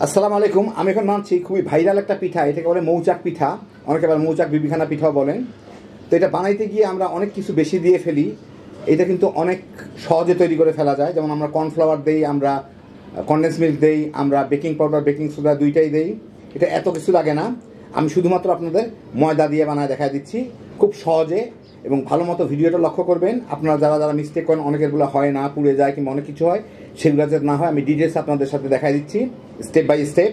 আসসালামু আলাইকুম। আমি এখন মানছি খুবই ভাইরাল একটা পিঠা, এটাকে বলে মৌচাক পিঠা, অনেকে আবার মৌচাক বিবিখানা পিঠাও বলেন। তো এটা বানাইতে গিয়ে আমরা অনেক কিছু বেশি দিয়ে ফেলি। এটা কিন্তু অনেক সহজে তৈরি করে ফেলা যায়। যেমন আমরা কর্নফ্লাওয়ার দেই, আমরা কনডেন্স মিল্ক দেই, আমরা বেকিং পাউডার বেকিং সোডা দুইটাই দেই। এটা এত কিছু লাগে না। আমি শুধুমাত্র আপনাদের ময়দা দিয়ে বানায় দেখা দিচ্ছি খুব সহজে এবং ভালো মতো। ভিডিওটা লক্ষ্য করবেন। আপনারা যারা যারা মিস্টেক করেন, অনেকেরগুলো হয় না, পুড়ে যায় কিংবা অনেক কিছু হয়, সেগুলো যাতে না হয় আমি ডিটেলস আপনাদের সাথে দেখাই দিচ্ছি স্টেপ বাই স্টেপ।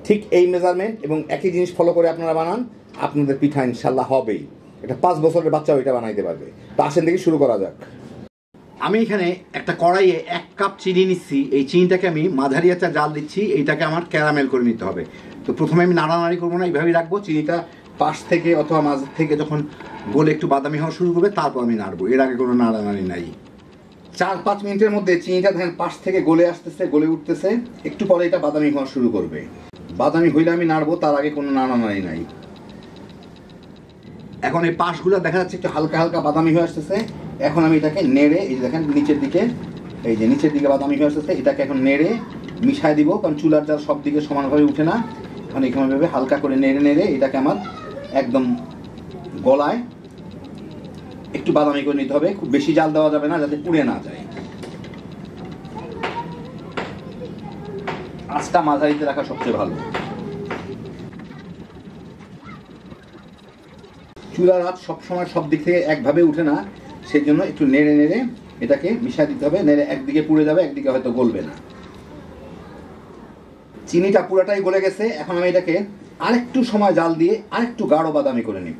ঠিক এই মেজারমেন্ট এবং একই জিনিস ফলো করে আপনারা বানান, আপনাদের পিঠা ইনশাল্লাহ হবেই। এটা 5 বছরের বাচ্চাও এটা বানাইতে পারবে। তো আসেন দেখি শুরু করা যাক। আমি এখানে একটা কড়াইয়ে 1 কাপ চিনি নিচ্ছি। এই চিনিটাকে আমি মাঝারি আঁচে জাল দিচ্ছি। এইটাকে আমার ক্যারামেল করে নিতে হবে। তো প্রথমে আমি নাড়ানাড়ি করবো না, এইভাবেই রাখবো। চিনিটা পাশ থেকে অথবা মাঝ থেকে যখন গলে একটু বাদামি হওয়া শুরু করবে তারপর আমি নাড়বো। এর আগে কোনো নাড়ানাড়ি নাই। 4-5 মিনিটের মধ্যে চিনিটা দেখেন পাশ থেকে গলে আসতেছে, গলে উঠতেছে। একটু পরে এটা বাদামি হওয়া শুরু করবে। বাদামি হইলে আমি নাড়বো, তার আগে কোনো নাড়ানাড়ি নাই। এখন এই পাশগুলো দেখা যাচ্ছে একটু হালকা হালকা বাদামি হয়ে আসতেছে। এখন আমি এটাকে নেড়ে, এই যে দেখেন নিচের দিকে, এই যে নিচের দিকে বাদামি হয়ে আসতেছে, এটাকে এখন নেড়ে মিশাই দিব। কারণ চুলার জাল সব দিকে সমানভাবে উঠে না। এখন এখানে হালকা করে নেড়ে নেড়ে এটাকে আমার একদম গলায় একটু বাদামি করে নিতে হবে। খুব বেশি জাল দেওয়া যাবে না, যাতে পুড়ে না যায়। আঁচটা মাঝারিতে রাখা সবচেয়ে ভালো। চুলার আঁচ সবসময় সব দিক থেকে একভাবে উঠে না, সেই জন্য একটু নেড়ে নেড়ে এটাকে মিশিয়ে দিতে হবে। নেড়ে একদিকে পুড়ে যাবে, একদিকে হয়তো গলবে না। চিনিটা পুরাটাই গলে গেছে। এখন আমি এটাকে আরেকটু সময় জাল দিয়ে আরেকটু গাঢ় বাদামি করে নিব।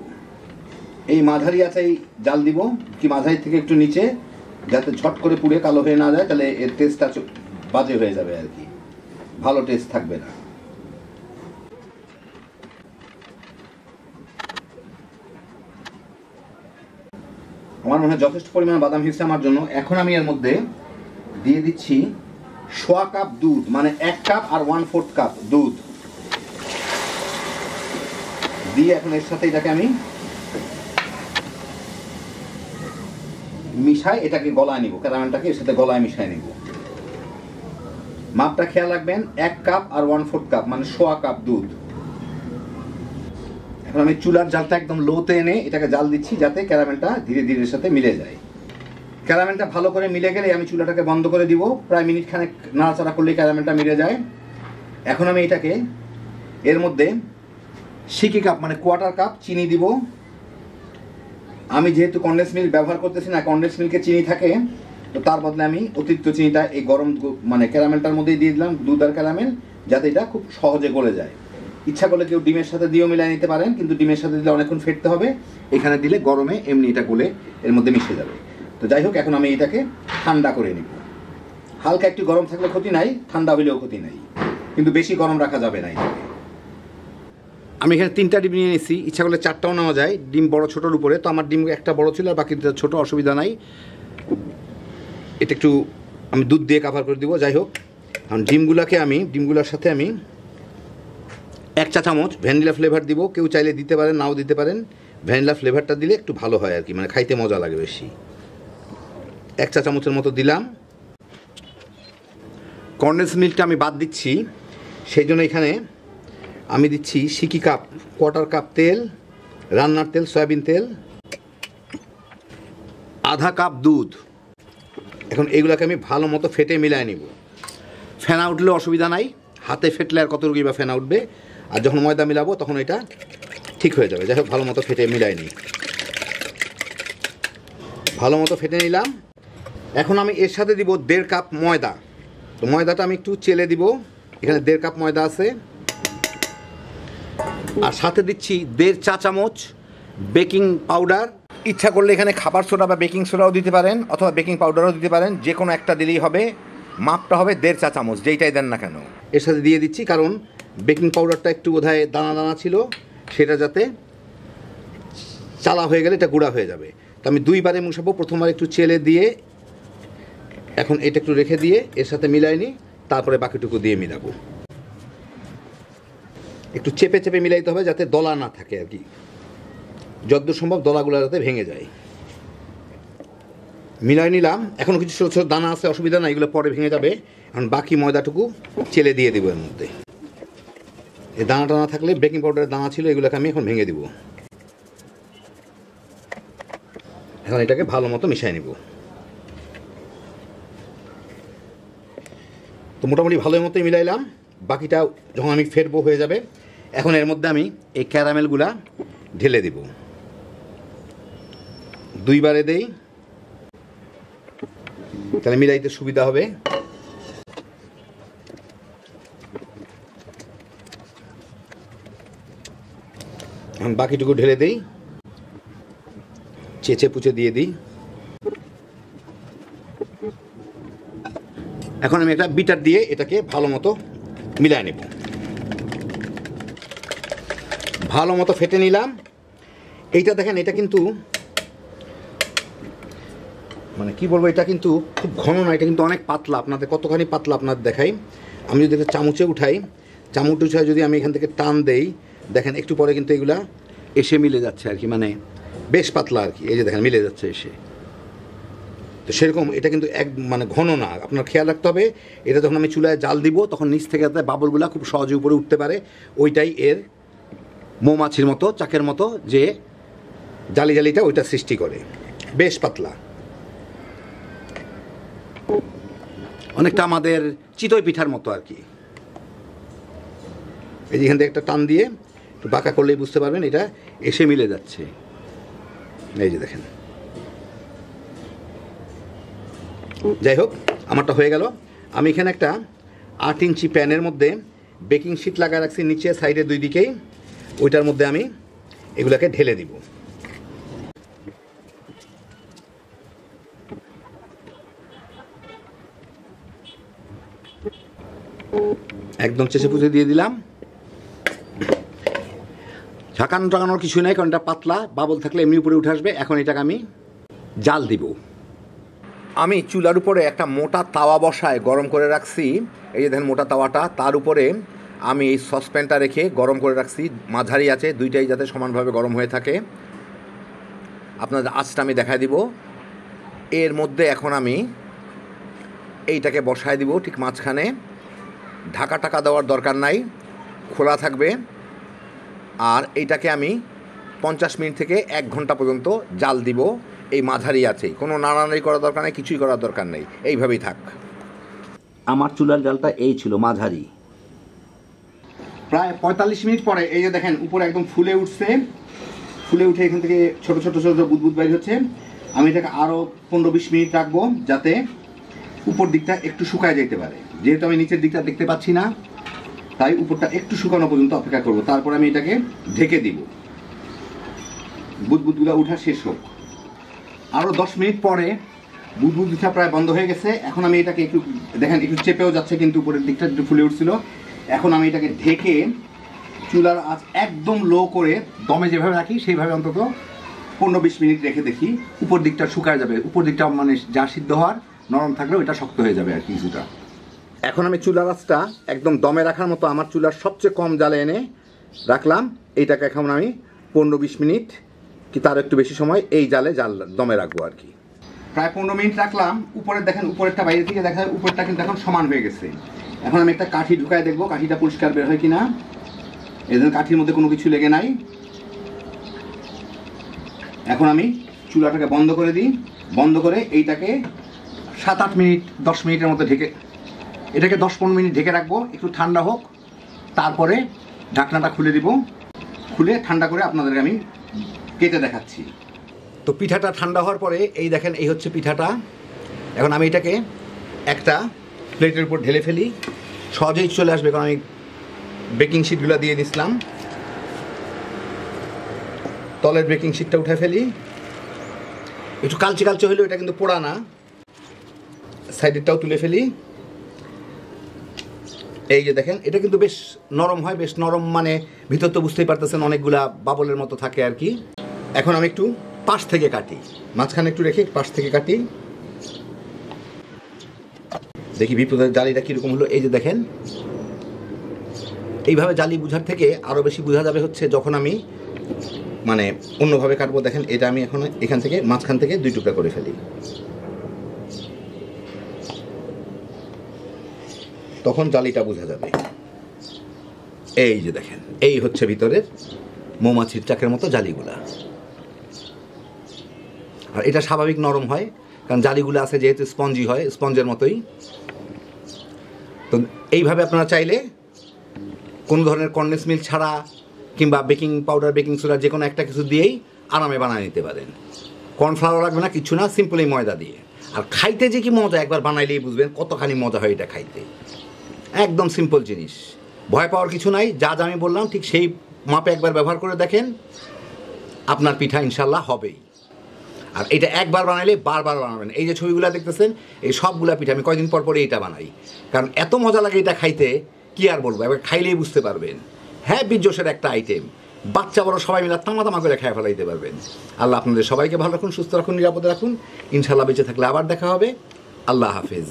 এই মাঝারি আঁচেই জাল দিব, কি মাঝারি থেকে একটু নিচে, যাতে ঝট করে পুড়ে কালো হয়ে না যায়। তাহলে এর টেস্টটা বাজে হয়ে যাবে আর কি, ভালো টেস্ট থাকবে না। আমার মনে হয় যথেষ্ট পরিমাণ বাদাম হয়েছে আমার জন্য। এখন আমি এর মধ্যে দিয়ে দিচ্ছি 1/4 কাপ দুধ, মানে 1 কাপ আর 1/4 কাপ দুধ দিয়ে এখন এর সাথে এটাকে আমি মিশাই, এটাকে গলায় নিব। ক্যারামেলটাকে এর সাথে গলায় মিশাই নিব। মাপটা খেয়াল রাখবেন, 1 কাপ আর 1/4 কাপ, মানে 1/4 কাপ দুধ। এখন আমি চুলার জালটা একদম লোতে এনে এটাকে জাল দিচ্ছি, যাতে ক্যারামেলটা ধীরে ধীরে সাথে মিলে যায়। ক্যারামেলটা ভালো করে মিলে গেলে আমি চুলাটাকে বন্ধ করে দিব। প্রায় মিনিট খানেক নাড়াচাড়া করলেই ক্যারামেলটা মিলে যায়। এখন আমি এটাকে এর মধ্যে সিকি কাপ, মানে 1/4 কাপ চিনি দিব। আমি যেহেতু কনডেন্স মিল্ক ব্যবহার করতেছি না, কনডেন্স মিল্কে চিনি থাকে, তো তার বদলে আমি অতিরিক্ত চিনিটা এই গরম মানে ক্যারামেলটার মধ্যেই দিয়ে দিলাম, দুধ আর ক্যারামেল, যাতে এটা খুব সহজে গলে যায়। ইচ্ছা করলে কেউ ডিমের সাথে দিয়েও মিলাই নিতে পারেন, কিন্তু ডিমের সাথে দিলে অনেকক্ষণ ফেটতে হবে। এখানে দিলে গরমে এমনি এটা গলে এর মধ্যে মিশে যাবে। তো যাই হোক, এখন আমি এটাকে ঠান্ডা করে নিব। হালকা একটু গরম থাকলে ক্ষতি নাই, ঠান্ডা হইলেও ক্ষতি নাই, কিন্তু বেশি গরম রাখা যাবে না। আমি এখানে 3টা ডিম নিয়ে নিয়েছি, ইচ্ছা করলে 4টাও নেওয়া যায়, ডিম বড় ছোটোর উপরে। তো আমার ডিম একটা বড় ছিল আর বাকি ছোটো, অসুবিধা নাই। এটা একটু আমি দুধ দিয়ে কাভার করে দিব। যাই হোক, এখন ডিমগুলোর সাথে আমি 1 চা চামচ ভ্যানিলা ফ্লেভার দিব। কেউ চাইলে দিতে পারেন, নাও দিতে পারেন। ভ্যানিলা ফ্লেভারটা দিলে একটু ভালো হয় আর কি, মানে খাইতে মজা লাগে বেশি। 1 চা চামচের মতো দিলাম। কনডেন্স মিল্কটা আমি বাদ দিচ্ছি, সেই জন্য এখানে আমি দিচ্ছি সিকি কাপ, 1/4 কাপ তেল, রান্নার তেল, সয়াবিন তেল, আধা কাপ দুধ। এখন এগুলোকে আমি ভালো মতো ফেটে মিলায় নিব। ফেনা উঠলে অসুবিধা নাই, হাতে ফেটলে আর কতটুকুই বা ফেনা উঠবে। আর যখন ময়দা মিলাবো তখন এটা ঠিক হয়ে যাবে। যাই হোক, ভালো মতো ফেটে মিলাই নিই। ভালো মতো ফেটে নিলাম। এখন আমি এর সাথে দিব 1.5 কাপ ময়দা। তো ময়দাটা আমি একটু চেলে দিব। এখানে 1.5 কাপ ময়দা আছে। আর সাথে দিচ্ছি 1.5 চা চামচ বেকিং পাউডার। ইচ্ছা করলে এখানে খাবার সোডা বা বেকিং সোডাও দিতে পারেন, অথবা বেকিং পাউডারও দিতে পারেন। যে কোনো একটা দিলেই হবে। মাপটা হবে 1.5 চা চামচ, যেইটাই দেন না কেন। এর সাথে দিয়ে দিচ্ছি, কারণ বেকিং পাউডারটা একটু বোধহয় দানা দানা ছিল, সেটা যাতে চালা হয়ে গেলে এটা গুঁড়া হয়ে যাবে। তো আমি 2বারে মিশাবো। প্রথমবার একটু চেলে দিয়ে এখন এটা একটু রেখে দিয়ে এর সাথে মিলাই নিই, তারপরে বাকিটুকু দিয়ে মিলাবো। একটু চেপে চেপে মিলাইতে হবে, যাতে দলা না থাকে আর কি। যতদূর সম্ভব দলাগুলো যাতে ভেঙে যায়। মিলাই নিলাম। এখনও কিছু ছোটো ছোটো দানা আছে, অসুবিধা নাই, এগুলো পরে ভেঙে যাবে। এখন বাকি ময়দাটুকু চেলে দিয়ে দেবো এর মধ্যে। এই দানা টানা থাকলে বেকিং পাউডারের দানা ছিল, এগুলোকে আমি এখন ভেঙে দিব। এখন এটাকে ভালো মতো মিশিয়ে নিব। তো মোটামুটি ভালোই মতোই মিলাইলাম। বাকিটা যখন আমি ফেরবো হয়ে যাবে। এখন এর মধ্যে আমি এই ক্যারামেলগুলা ঢেলে দিব। 2 বারে দেই, তাহলে মিলাইতে সুবিধা হবে। এখন বাকিটুকু ঢেলে দেই, চেঁচে পুচে দিয়ে দিই। এখন আমি একটা বিটার দিয়ে এটাকে ভালো মতো মিলায় নেব। ভালো মতো ফেটে নিলাম। এইটা দেখেন, এটা কিন্তু মানে কি বলবো, এটা কিন্তু খুব ঘন না, এটা কিন্তু অনেক পাতলা। আপনাদের কতখানি পাতলা আপনাদের দেখাই। আমি যদি একটা চামচে উঠাই, চামচ উঠায় যদি আমি এখান থেকে টান দেই, দেখেন একটু পরে কিন্তু এগুলা এসে মিলে যাচ্ছে আর কি, মানে বেশ পাতলা আর কি। এই যে দেখেন মিলে যাচ্ছে এসে। তো সেরকম এটা কিন্তু মানে ঘন না। আপনার খেয়াল রাখতে হবে, এটা যখন আমি চুলায় জাল দিব তখন নিচ থেকে যাতে বাবলগুলো খুব সহজে উপরে উঠতে পারে। ওইটাই এর মৌমাছির মতো, চাকের মতো যে জালি জালিটা ওইটা সৃষ্টি করে। বেশ পাতলা, অনেকটা আমাদের চিতই পিঠার মতো আর কি। এই যেখান থেকে একটা টান দিয়ে একটু বাঁকা করলেই বুঝতে পারবেন এটা এসে মিলে যাচ্ছে। এই যে দেখেন। যাই হোক, আমারটা হয়ে গেল। আমি এখানে একটা 8 ইঞ্চি প্যানের মধ্যে বেকিং শিট লাগায় রাখছি নিচে সাইডে 2 দিকেই। ওইটার মধ্যে আমি এগুলাকে ঢেলে দিব। একদম চেঁচে পুচে দিয়ে দিলাম। ঢাকানো টাকানোর কিছু নাই, কারণ এটা পাতলা, বাবল থাকলে এমনি উপরে উঠে আসবে। এখন এটাকে আমি জাল দিব। আমি চুলার উপরে একটা মোটা তাওয়া বসায় গরম করে রাখছি। এই যে দেখেন মোটা তাওয়াটা, তার উপরে আমি এই সসপ্যানটা রেখে গরম করে রাখছি। মাঝারি আছে, দুইটাই যাতে সমানভাবে গরম হয়ে থাকে। আপনাদের আঁচটা আমি দেখাই দিব। এর মধ্যে এখন আমি এইটাকে বসায় দিব ঠিক মাঝখানে। ঢাকা টাকা দেওয়ার দরকার নাই, খোলা থাকবে। আর এইটাকে আমি 50 মিনিট থেকে 1 ঘন্টা পর্যন্ত জাল দিব। এই মাঝারি আছে, কোনো নাড়ানাড়ি করার দরকার নেই, কিছুই করার দরকার নেই, এইভাবেই থাক। আমার চুলার জালটা এই ছিল, মাঝারি। প্রায় 45 মিনিট পরে এই যে দেখেন উপরে একদম ফুলে উঠছে। ফুলে উঠে এখান থেকে ছোট ছোট ছোট বুদবুদ বাইর হচ্ছে। আমি এটাকে আরও 15-20 মিনিট রাখবো, যাতে উপর দিকটা একটু শুকায় যেতে পারে। যেহেতু আমি নিচের দিকটা দেখতে পাচ্ছি না, তাই উপরটা একটু শুকানো পর্যন্ত অপেক্ষা করবো। তারপর আমি এটাকে ঢেকে দিব, বুদবুদগুলো উঠা শেষ হোক। আরও 10 মিনিট পরে বুদবুদ উঠা প্রায় বন্ধ হয়ে গেছে। এখন আমি এটাকে একটু দেখেন, একটু চেপেও যাচ্ছে, কিন্তু উপরের দিকটা একটু ফুলে উঠছিল। এখন আমি এটাকে ঢেকে চুলার আঁচ একদম লো করে দমে যেভাবে রাখি সেইভাবে অন্তত 15-20 মিনিট রেখে দেখি উপর দিকটা শুকায় যাবে। উপর দিকটা মানে যা সিদ্ধ হওয়ার, নরম থাকলেও এটা শক্ত হয়ে যাবে আর কি কিছুটা। এখন আমি চুলার আঁচটা একদম দমে রাখার মতো আমার চুলার সবচেয়ে কম জালে এনে রাখলাম। এইটাকে এখন আমি 15-20 মিনিট কি তার একটু বেশি সময় এই জালে দমে রাখবো আর কি। প্রায় 15 মিনিট রাখলাম। উপরের দেখেন, উপরেরটা বাইরে থেকে দেখা যায় উপরটা কিন্তু এখন সমান হয়ে গেছে। এখন আমি একটা কাঠি ঢুকায় দেখবো কাঠিটা পরিষ্কার বের হয় কিনা। এই জন্য কাঠির মধ্যে কোনো কিছু লেগে নাই। এখন আমি চুলাটাকে বন্ধ করে দিই। বন্ধ করে এইটাকে 7-8 মিনিট 10 মিনিটের মতো ঢেকে, এটাকে 10-15 মিনিট ঢেকে রাখবো, একটু ঠান্ডা হোক। তারপরে ঢাকনাটা খুলে দিব। খুলে ঠান্ডা করে আপনাদেরকে আমি কেটে দেখাচ্ছি। তো পিঠাটা ঠান্ডা হওয়ার পরে এই দেখেন, এই হচ্ছে পিঠাটা। এখন আমি এটাকে একটা প্লেটের উপর ঢেলে ফেলি। সহজেই চলে আসবে, কারণ আমি বেকিং শিটগুলো দিয়ে দিছিলাম। তলের বেকিং শিটটা উঠে ফেলি। একটু কালচে কালচে হলেও এটা কিন্তু পোড়া না। সাইডেরটাও তুলে ফেলি। এই যে দেখেন, এটা কিন্তু বেশ নরম হয়। বেশ নরম মানে ভিতর তো বুঝতেই পারতেছেন অনেকগুলা বাবলের মতো থাকে আর কি। এখন আমি একটু পাশ থেকে কাটি, মাঝখানে একটু রেখে পাশ থেকে কাটি। দেখি বিপদের জালিটা কীরকম হলো। এই যে দেখেন, এইভাবে জালি বুঝার থেকে আরও বেশি বোঝা যাবে হচ্ছে যখন আমি মানে অন্যভাবে কাটবো। দেখেন, এটা আমি এখন এখান থেকে মাঝখান থেকে 2 টুকরা করে ফেলি, তখন জালিটা বোঝা যাবে। এই যে দেখেন, এই হচ্ছে ভিতরের মৌমাছির চাকের মতো জালিগুলা। আর এটা স্বাভাবিক নরম হয়, কারণ জালিগুলো আছে যেহেতু স্পঞ্জি হয়, স্পঞ্জের মতোই। তো এইভাবে আপনারা চাইলে কোনো ধরনের কন্ডেন্স মিল্ক ছাড়া কিংবা বেকিং পাউডার, বেকিং সোডা যে কোনো একটা কিছু দিয়েই আরামে বানিয়ে নিতে পারেন। কর্নফ্লাওয়ার লাগবে না, কিছু না, সিম্পলি ময়দা দিয়ে। আর খাইতে যে কি মজা, একবার বানাইলেই বুঝবেন কতখানি মজা হয় এটা খাইতে। একদম সিম্পল জিনিস, ভয় পাওয়ার কিছু নাই। যা যা আমি বললাম ঠিক সেই মাপে একবার ব্যবহার করে দেখেন, আপনার পিঠা ইনশাল্লাহ হবেই। আর এটা একবার বানাইলে বারবার বানাবেন। এই যে ছবিগুলো দেখতেছেন, এই সবগুলা পিঠা আমি কয়দিন পর পরে এটা বানাই, কারণ এত মজা লাগে এটা খাইতে, কি আর বলবো, এবার খাইলেই বুঝতে পারবেন। হ্যাঁ, বিজোশের একটা আইটেম, বাচ্চা বড় সবাই মিলে তামা তামা করে খেয়ে ফেলাইতে পারবেন। আল্লাহ আপনাদের সবাইকে ভালো রাখুন, সুস্থ রাখুন, নিরাপদে রাখুন। ইনশাল্লাহ বেঁচে থাকলে আবার দেখা হবে। আল্লাহ হাফেজ।